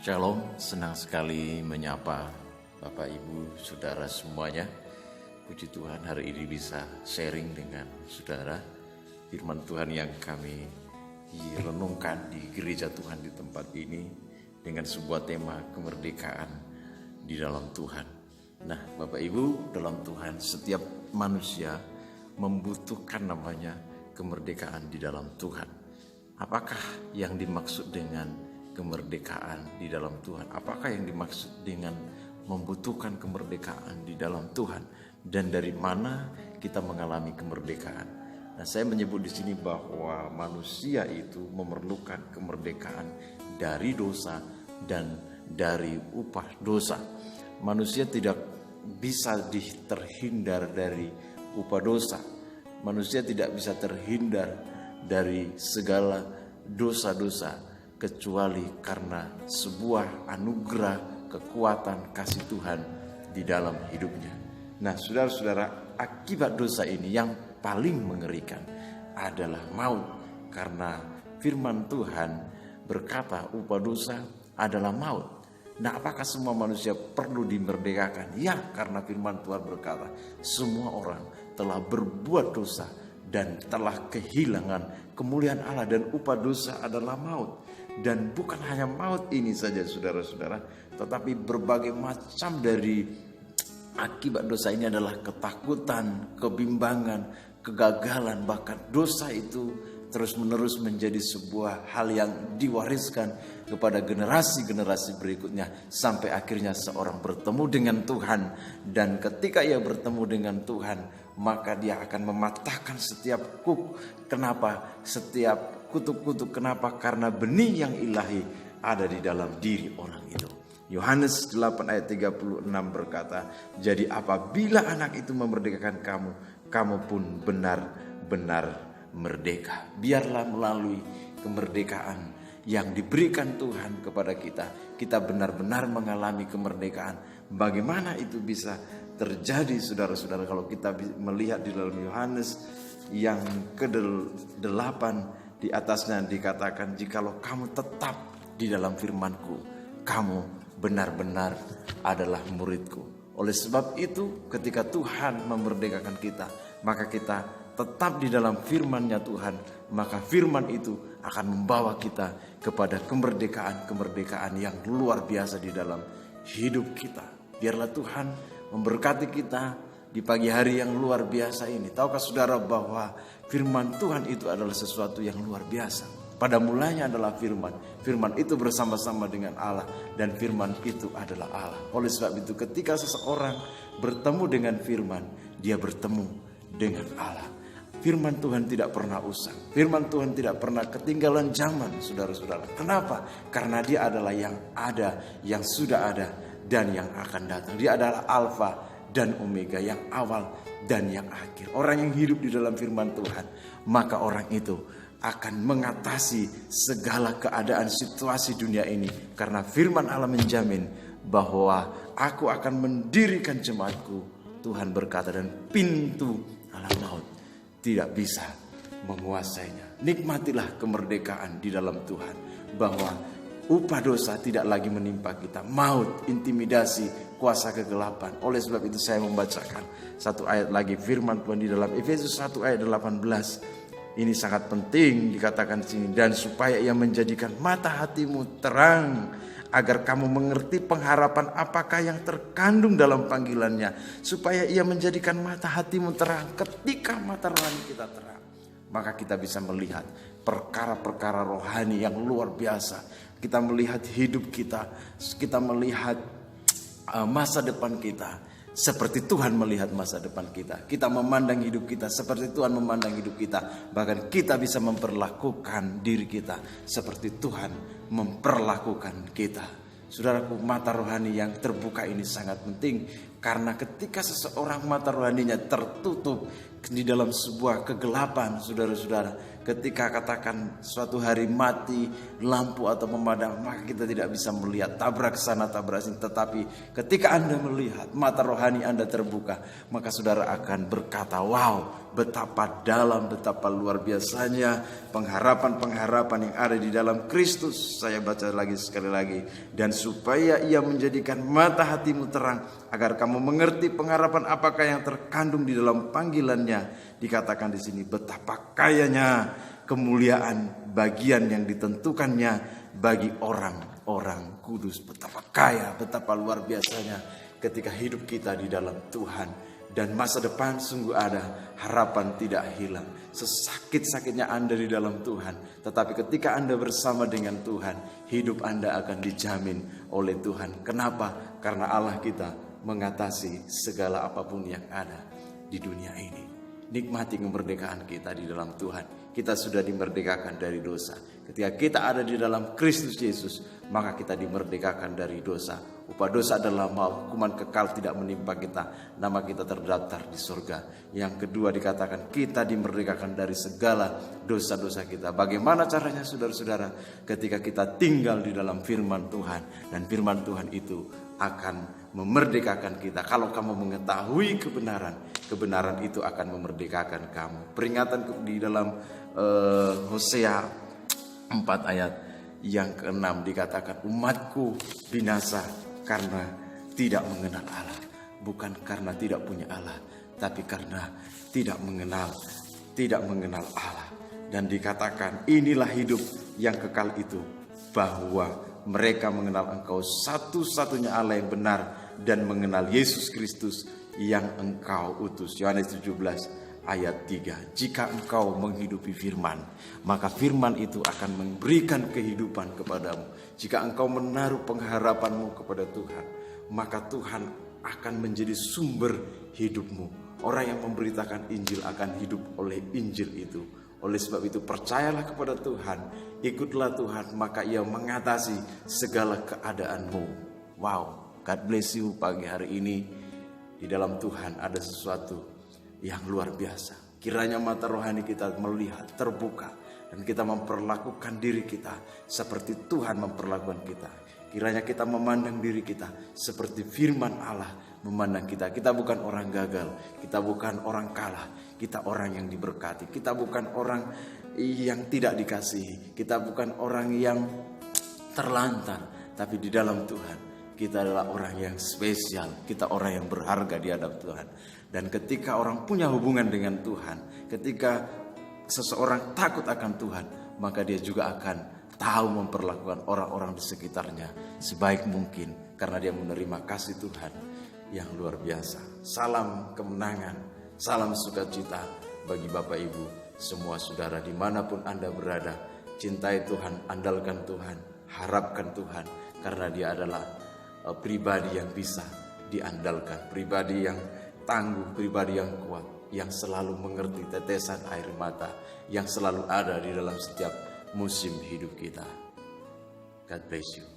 Shalom, senang sekali menyapa Bapak Ibu, Saudara semuanya. Puji Tuhan hari ini bisa sharing dengan Saudara firman Tuhan yang kami renungkan di gereja Tuhan di tempat ini dengan sebuah tema kemerdekaan di dalam Tuhan. Nah Bapak Ibu, dalam Tuhan setiap manusia membutuhkan namanya kemerdekaan di dalam Tuhan. Apakah yang dimaksud dengan kemerdekaan di dalam Tuhan? Apakah yang dimaksud dengan membutuhkan kemerdekaan di dalam Tuhan? Dan dari mana kita mengalami kemerdekaan? Nah, saya menyebut di sini bahwa manusia itu memerlukan kemerdekaan dari dosa dan dari upah dosa. Manusia tidak bisa terhindar dari upah dosa. Manusia tidak bisa terhindar dari segala dosa-dosa kecuali karena sebuah anugerah kekuatan kasih Tuhan di dalam hidupnya. Nah saudara-saudara, akibat dosa ini yang paling mengerikan adalah maut. Karena firman Tuhan berkata upah dosa adalah maut. Nah apakah semua manusia perlu dimerdekakan? Ya, karena firman Tuhan berkata semua orang telah berbuat dosa dan telah kehilangan kemuliaan Allah, dan upah dosa adalah maut. Dan bukan hanya maut ini saja saudara-saudara, tetapi berbagai macam dari akibat dosa ini adalah ketakutan, kebimbangan, kegagalan. Bahkan dosa itu terus-menerus menjadi sebuah hal yang diwariskan kepada generasi-generasi berikutnya, sampai akhirnya seorang bertemu dengan Tuhan. Dan ketika ia bertemu dengan Tuhan, maka dia akan mematahkan setiap kenapa? Setiap kutuk-kutuk. Kenapa? Karena benih yang ilahi ada di dalam diri orang itu. Yohanes 8 ayat 36 berkata, jadi apabila anak itu memerdekakan kamu, kamu pun benar-benar merdeka. Biarlah melalui kemerdekaan yang diberikan Tuhan kepada kita, kita benar-benar mengalami kemerdekaan. Bagaimana itu bisa terjadi saudara-saudara? Kalau kita melihat di dalam Yohanes yang ke-8, di atasnya dikatakan, jikalau kamu tetap di dalam firman-Ku, kamu benar-benar adalah murid-Ku. Oleh sebab itu ketika Tuhan memerdekakan kita, maka kita tetap di dalam firman-Nya Tuhan, maka firman itu akan membawa kita kepada kemerdekaan yang luar biasa di dalam hidup kita. Biarlah Tuhan memberkati kita di pagi hari yang luar biasa ini. Tahukah saudara bahwa firman Tuhan itu adalah sesuatu yang luar biasa. Pada mulanya adalah firman. Firman itu bersama-sama dengan Allah, dan firman itu adalah Allah. Oleh sebab itu ketika seseorang bertemu dengan firman, dia bertemu dengan Allah. Firman Tuhan tidak pernah usang. Firman Tuhan tidak pernah ketinggalan zaman, saudara-saudara. Kenapa? Karena dia adalah yang ada, yang sudah ada, dan yang akan datang. Dia adalah Alfa dan Omega, yang awal dan yang akhir. Orang yang hidup di dalam firman Tuhan, maka orang itu akan mengatasi segala keadaan situasi dunia ini. Karena firman Allah menjamin bahwa aku akan mendirikan jemaatku, Tuhan berkata, dan pintu alam maut tidak bisa menguasainya. Nikmatilah kemerdekaan di dalam Tuhan, bahwa upah dosa tidak lagi menimpa kita, maut, intimidasi, kuasa kegelapan. Oleh sebab itu saya membacakan satu ayat lagi firman Tuhan di dalam Efesus 1 ayat 18. Ini sangat penting dikatakan di sini, dan supaya ia menjadikan mata hatimu terang, agar kamu mengerti pengharapan apakah yang terkandung dalam panggilannya. Supaya ia menjadikan mata hatimu terang. Ketika mata rohani kita terang, maka kita bisa melihat perkara-perkara rohani yang luar biasa. Kita melihat hidup kita, kita melihat masa depan kita seperti Tuhan melihat masa depan kita. Kita memandang hidup kita seperti Tuhan memandang hidup kita. Bahkan kita bisa memperlakukan diri kita seperti Tuhan memperlakukan kita. Saudaraku, mata rohani yang terbuka ini sangat penting. Karena ketika seseorang mata rohaninya tertutup di dalam sebuah kegelapan, saudara-saudara, Ketika katakan suatu hari mati lampu atau memadam, maka kita tidak bisa melihat, tabrak sana tabrak sini. Tetapi ketika Anda melihat, mata rohani Anda terbuka, maka saudara akan berkata, wow, betapa dalam, betapa luar biasanya pengharapan-pengharapan yang ada di dalam Kristus. Saya baca lagi sekali lagi. Dan supaya ia menjadikan mata hatimu terang, agar kamu mengerti pengharapan apakah yang terkandung di dalam panggilannya. Dikatakan di sini, betapa kayanya kemuliaan bagian yang ditentukannya bagi orang-orang kudus. Betapa kaya, betapa luar biasanya ketika hidup kita di dalam Tuhan. Dan masa depan sungguh ada, harapan tidak hilang. Sesakit-sakitnya Anda di dalam Tuhan, tetapi ketika Anda bersama dengan Tuhan, hidup Anda akan dijamin oleh Tuhan. Kenapa? Karena Allah kita mengatasi segala apapun yang ada di dunia ini. Nikmati kemerdekaan kita di dalam Tuhan. Kita sudah dimerdekakan dari dosa. Ketika kita ada di dalam Kristus Yesus, maka kita dimerdekakan dari dosa. Upah dosa adalah maut, hukuman kekal tidak menimpa kita. Nama kita terdaftar di surga. Yang kedua dikatakan kita dimerdekakan dari segala dosa-dosa kita. Bagaimana caranya saudara-saudara? Ketika kita tinggal di dalam firman Tuhan. Dan firman Tuhan itu akan memerdekakan kita. Kalau kamu mengetahui kebenaran, kebenaran itu akan memerdekakan kamu. Peringatan di dalam Hosea 4 ayat yang ke-6 dikatakan, umatku binasa karena tidak mengenal Allah. Bukan karena tidak punya Allah, tapi karena tidak mengenal Allah. Dan dikatakan inilah hidup yang kekal itu, bahwa mereka mengenal Engkau satu-satunya Allah yang benar, dan mengenal Yesus Kristus yang Engkau utus. Yohanes 17 ayat 3. Jika engkau menghidupi firman, maka firman itu akan memberikan kehidupan kepadamu. Jika engkau menaruh pengharapanmu kepada Tuhan, maka Tuhan akan menjadi sumber hidupmu. Orang yang memberitakan Injil akan hidup oleh Injil itu. Oleh sebab itu percayalah kepada Tuhan, ikutlah Tuhan, maka Ia mengatasi segala keadaanmu. Wow, God bless you pagi hari ini. Di dalam Tuhan ada sesuatu yang luar biasa. Kiranya mata rohani kita melihat, terbuka, dan kita memperlakukan diri kita seperti Tuhan memperlakukan kita. Kiranya kita memandang diri kita seperti firman Allah memandang kita. Kita bukan orang gagal, kita bukan orang kalah, kita orang yang diberkati. Kita bukan orang yang tidak dikasihi, kita bukan orang yang terlantar, tapi di dalam Tuhan kita adalah orang yang spesial. Kita orang yang berharga di hadapan Tuhan. Dan ketika orang punya hubungan dengan Tuhan, ketika seseorang takut akan Tuhan, maka dia juga akan tahu memperlakukan orang-orang di sekitarnya sebaik mungkin, karena dia menerima kasih Tuhan yang luar biasa. Salam kemenangan, salam sukacita bagi Bapak Ibu, semua saudara dimanapun Anda berada. Cintai Tuhan, andalkan Tuhan, harapkan Tuhan, karena dia adalah pribadi yang bisa diandalkan, pribadi yang tangguh, pribadi yang kuat, yang selalu mengerti tetesan air mata, yang selalu ada di dalam setiap musim hidup kita. God bless you.